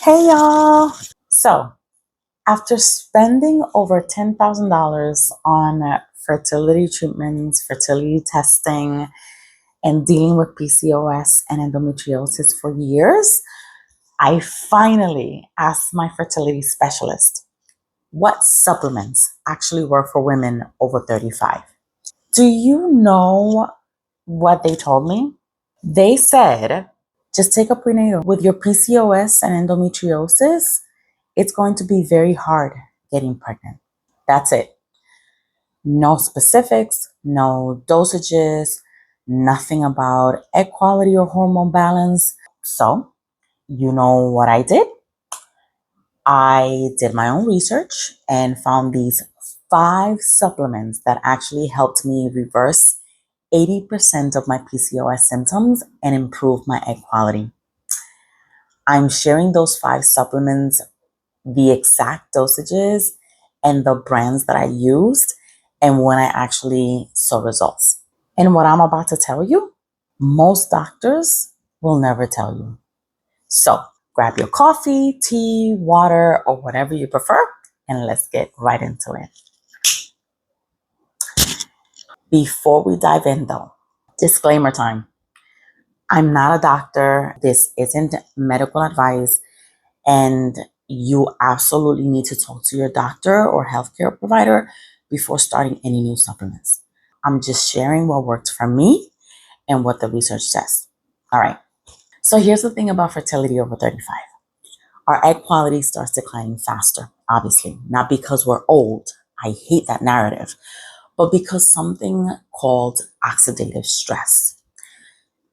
Hey y'all! So, after spending over $10,000 on fertility treatments, fertility testing, and dealing with PCOS and endometriosis for years, I finally asked my fertility specialist what supplements actually work for women over 35. Do you know what they told me? They said, just take a prenatal. With your PCOS and endometriosis, it's going to be very hard getting pregnant. That's it. No specifics, no dosages, nothing about egg quality or hormone balance. So, you know what I did? I did my own research and found these 5 supplements that actually helped me reverse 80% of my PCOS symptoms and improve my egg quality. I'm sharing those 5 supplements, the exact dosages, and the brands that I used, and when I actually saw results. And what I'm about to tell you, most doctors will never tell you. So grab your coffee, tea, water, or whatever you prefer, and let's get right into it. Before we dive in though, disclaimer time. I'm not a doctor. This isn't medical advice. And you absolutely need to talk to your doctor or healthcare provider before starting any new supplements. I'm just sharing what worked for me and what the research says. All right. So here's the thing about fertility over 35. Our egg quality starts declining faster, obviously, not because we're old. I hate that narrative, but because something called oxidative stress.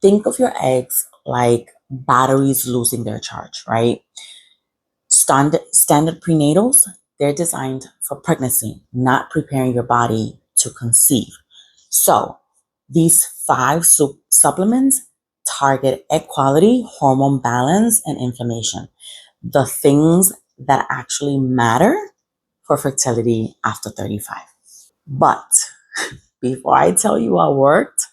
Think of your eggs like batteries losing their charge, right? Standard prenatals, they're designed for pregnancy, not preparing your body to conceive. So these 5 supplements target egg quality, hormone balance, and inflammation. The things that actually matter for fertility after 35. But before I tell you what worked,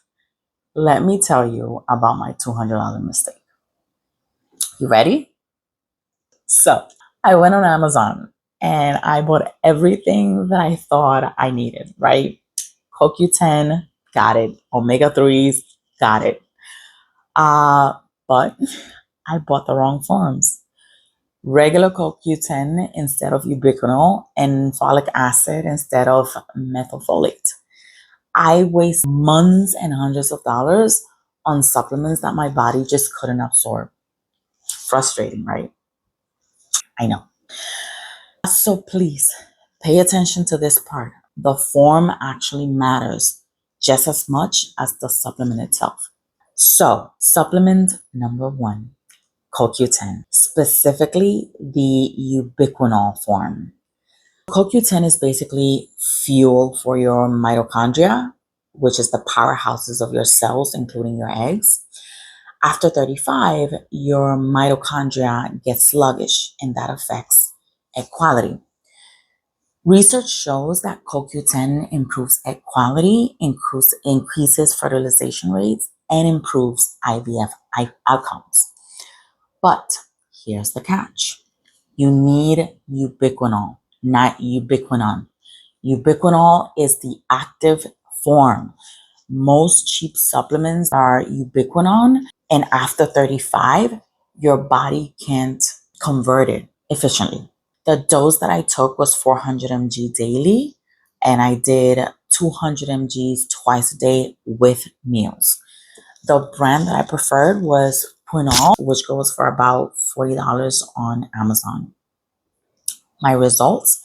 let me tell you about my $200 mistake. You ready? So I went on Amazon and I bought everything that I thought I needed, right? CoQ10, got it. Omega-3s, got it. But I bought the wrong forms. Regular CoQ10 instead of Ubiquinol and folic acid instead of Methylfolate. I waste months and hundreds of dollars on supplements that my body just couldn't absorb. Frustrating, right? I know. So please pay attention to this part. The form actually matters just as much as the supplement itself. So, supplement number 1, CoQ10, specifically the Ubiquinol form. CoQ10 is basically fuel for your mitochondria, which is the powerhouses of your cells, including your eggs. After 35, your mitochondria get sluggish, and that affects egg quality. Research shows that CoQ10 improves egg quality, increases fertilization rates, and improves IVF outcomes. But here's the catch. You need ubiquinol, not ubiquinone. Ubiquinol is the active form. Most cheap supplements are ubiquinone, and after 35, your body can't convert it efficiently. The dose that I took was 400 mg daily, and I did 200 mgs twice a day with meals. The brand that I preferred was Puinol, which goes for about $40 on Amazon. My results,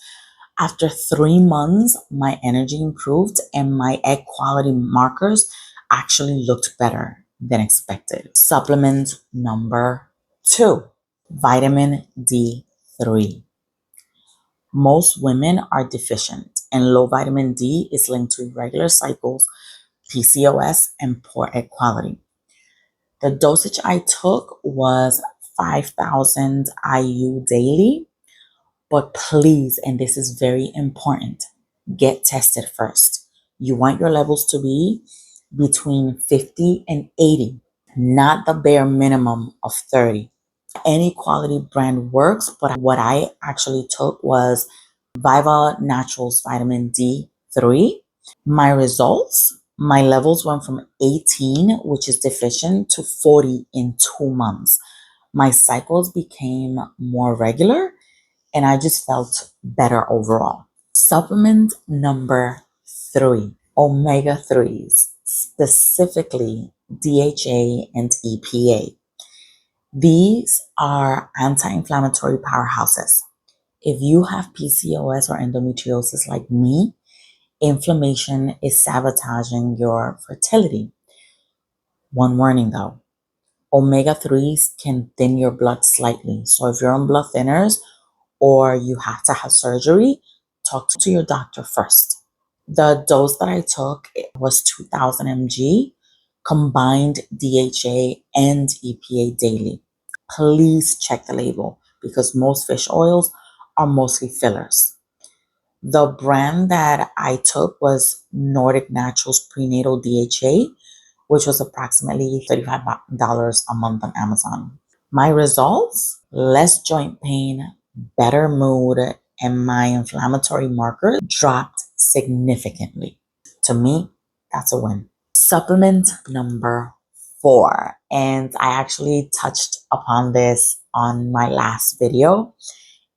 after 3 months, my energy improved and my egg quality markers actually looked better than expected. Supplement number 2, vitamin D3. Most women are deficient, and low vitamin D is linked to irregular cycles, PCOS, and poor egg quality. The dosage I took was 5,000 IU daily, but please, and this is very important, get tested first. You want your levels to be between 50 and 80, not the bare minimum of 30. Any quality brand works, but what I actually took was Viva Naturals Vitamin D3. My results, my levels went from 18, which is deficient, to 40 in 2 months. My cycles became more regular and I just felt better overall. Supplement number 3, omega 3s, specifically DHA and EPA. These are anti inflammatory powerhouses. If you have PCOS or endometriosis like me, inflammation is sabotaging your fertility. One warning though, omega 3s can thin your blood slightly. So if you're on blood thinners or you have to have surgery, talk to your doctor first. The dose that I took was 2000 mg combined DHA and EPA daily. Please check the label because most fish oils are mostly fillers. The brand that I took was Nordic Naturals Prenatal DHA, which was approximately $35 a month on Amazon. My results: less joint pain, better mood, and my inflammatory marker dropped significantly. To me, that's a win. Supplement number 4, and I actually touched upon this on my last video,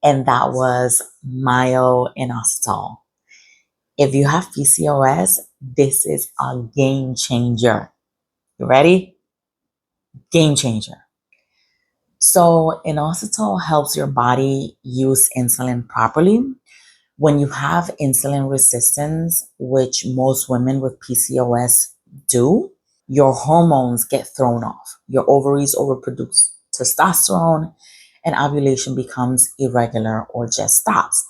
and that was Myo-Inositol. If you have PCOS, this is a game changer. You ready? Game changer. So, inositol helps your body use insulin properly. When you have insulin resistance, which most women with PCOS do, your hormones get thrown off. Your ovaries overproduce testosterone and ovulation becomes irregular or just stops.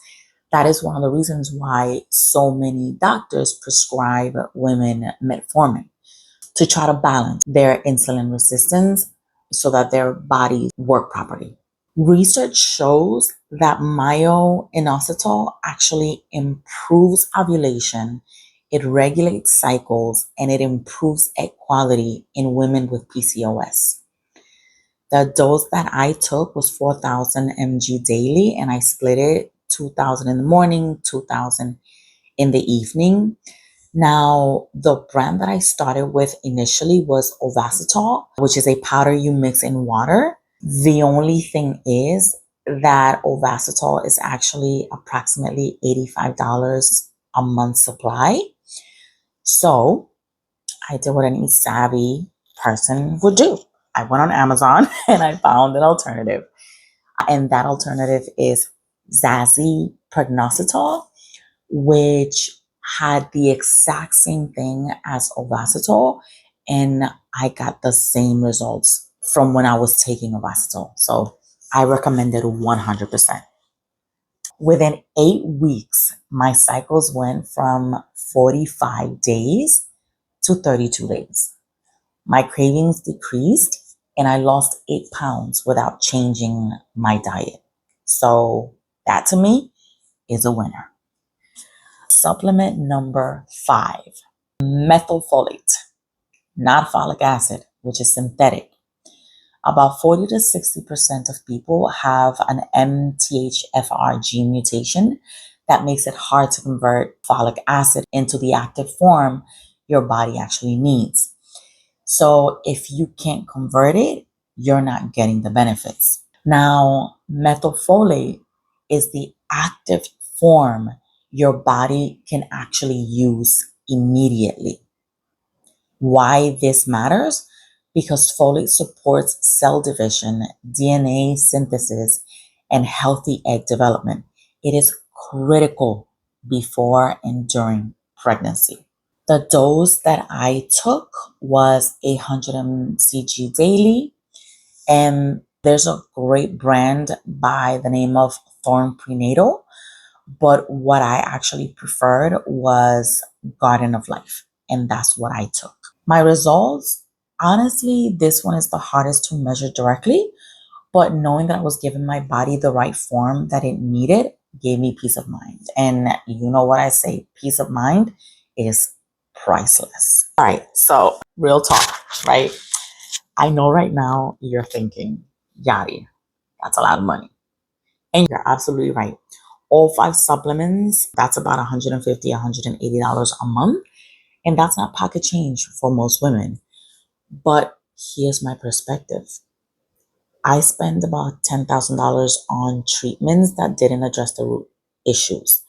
That is one of the reasons why so many doctors prescribe women metformin to try to balance their insulin resistance so that their bodies work properly. Research shows that myo-inositol actually improves ovulation, it regulates cycles, and it improves egg quality in women with PCOS. The dose that I took was 4000 mg daily, and I split it 2000 in the morning, 2000 in the evening. Now, the brand that I started with initially was Ovasitol, which is a powder you mix in water. The only thing is that Ovasitol is actually approximately $85 a month supply. So I did what any savvy person would do. I went on Amazon and I found an alternative. And that alternative is Zazie Prognositol, which had the exact same thing as Ovasitol, and I got the same results from when I was taking Ovasitol. So I recommend it 100%. Within 8 weeks, my cycles went from 45 days to 32 days. My cravings decreased and I lost 8 pounds without changing my diet. So that to me is a winner. Supplement number 5, methylfolate, not folic acid, which is synthetic. About 40 to 60% of people have an MTHFR gene mutation that makes it hard to convert folic acid into the active form your body actually needs. So if you can't convert it, you're not getting the benefits. Now, methylfolate is the active form your body can actually use immediately. Why this matters? Because folate supports cell division, DNA synthesis, and healthy egg development. It is critical before and during pregnancy. The dose that I took was 100 mcg daily, and there's a great brand by the name of Thorn Prenatal, but what I actually preferred was Garden of Life, and that's what I took. My results, honestly, this one is the hardest to measure directly, but knowing that I was giving my body the right form that it needed gave me peace of mind. And you know what I say, peace of mind is priceless. All right, so real talk, right? I know right now you're thinking, Yadi, That's a lot of money. And you're absolutely right. All 5 supplements, that's about $150, $180 a month. And that's not pocket change for most women. But here's my perspective. I spend about $10,000 on treatments that didn't address the root issues.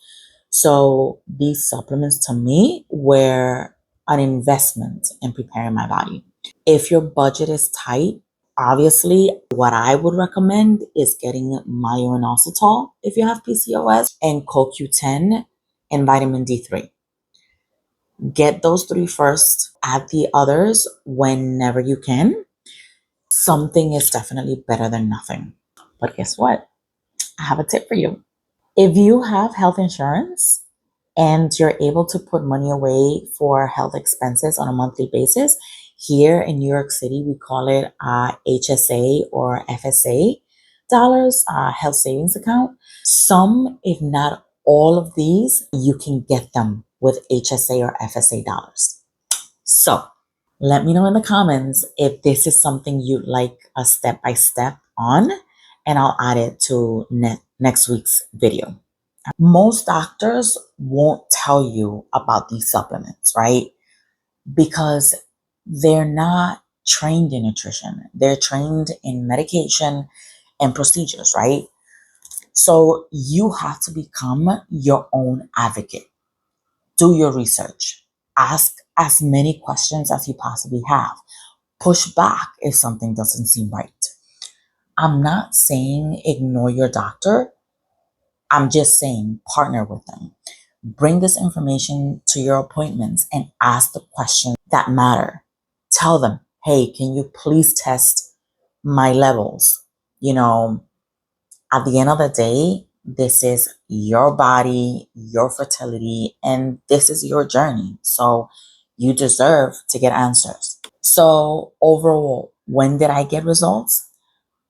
So these supplements to me were an investment in preparing my body. If your budget is tight, obviously what I would recommend is getting Myo-Inositol if you have PCOS, and CoQ10 and vitamin D3. Get those 3 first, add the others whenever you can. Something is definitely better than nothing. But guess what? I have a tip for you. If you have health insurance and you're able to put money away for health expenses on a monthly basis, here in New York City, we call it HSA or FSA dollars, health savings account. Some, if not all of these, you can get them with HSA or FSA dollars. So let me know in the comments if this is something you'd like a step-by-step on, and I'll add it to next week's video. Most doctors won't tell you about these supplements, right? Because they're not trained in nutrition. They're trained in medication and procedures, right? So you have to become your own advocate. Do your research. Ask as many questions as you possibly have. Push back if something doesn't seem right. I'm not saying ignore your doctor. I'm just saying partner with them. Bring this information to your appointments and ask the questions that matter. Tell them, hey, can you please test my levels? You know, at the end of the day, this is your body, your fertility, and this is your journey. So you deserve to get answers. So overall, when did I get results?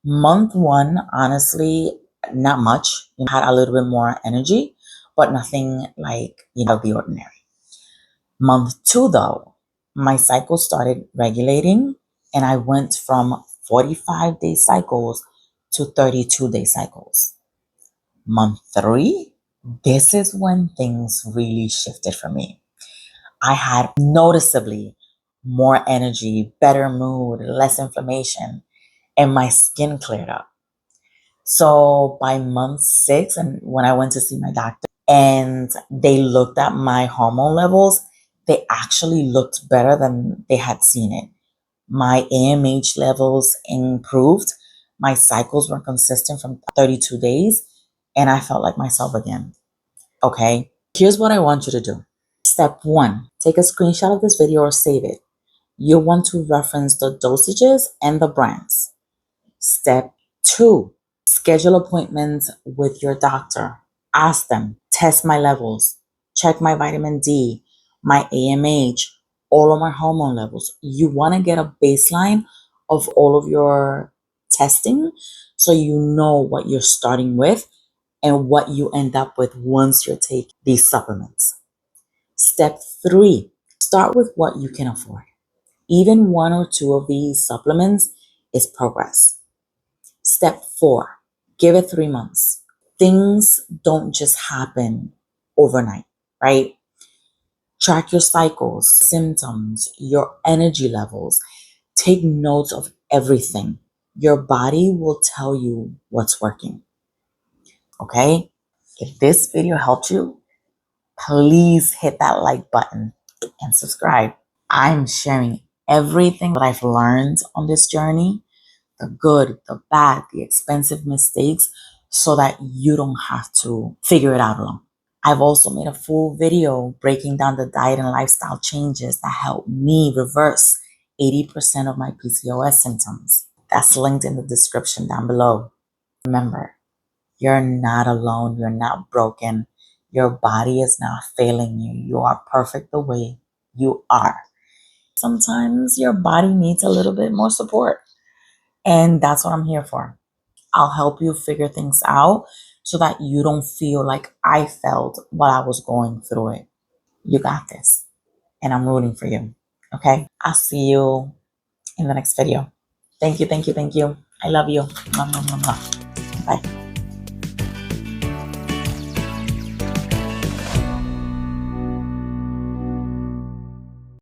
Month 1, honestly, not much. Had a little bit more energy, but nothing like, of the ordinary. Month 2, though, my cycle started regulating and I went from 45-day cycles to 32-day cycles. Month 3, this is when things really shifted for me. I had noticeably more energy, better mood, less inflammation, and my skin cleared up. So by month 6, and when I went to see my doctor and they looked at my hormone levels, they actually looked better than they had seen it. My AMH levels improved. My cycles were consistent from 32 days, and I felt like myself again. Okay, here's what I want you to do. Step 1, take a screenshot of this video or save it. You'll want to reference the dosages and the brands. Step 2, schedule appointments with your doctor. Ask them, test my levels, check my vitamin D, my AMH, all of my hormone levels. You want to get a baseline of all of your testing so you know what you're starting with and what you end up with once you take these supplements. Step 3, start with what you can afford. Even 1 or 2 of these supplements is progress. Step 4, give it 3 months. Things don't just happen overnight, right? Track your cycles, symptoms, your energy levels. Take notes of everything. Your body will tell you what's working. Okay? If this video helped you, please hit that like button and subscribe. I'm sharing everything that I've learned on this journey, the good, the bad, the expensive mistakes, so that you don't have to figure it out alone. I've also made a full video breaking down the diet and lifestyle changes that help me reverse 80% of my PCOS symptoms. That's linked in the description down below. Remember, you're not alone. You're not broken. Your body is not failing you. You are perfect the way you are. Sometimes your body needs a little bit more support. And that's what I'm here for. I'll help you figure things out so that you don't feel like I felt while I was going through it. You got this. And I'm rooting for you. Okay? I'll see you in the next video. Thank you, thank you, thank you. I love you. Mwah, mwah, mwah, mwah. Bye.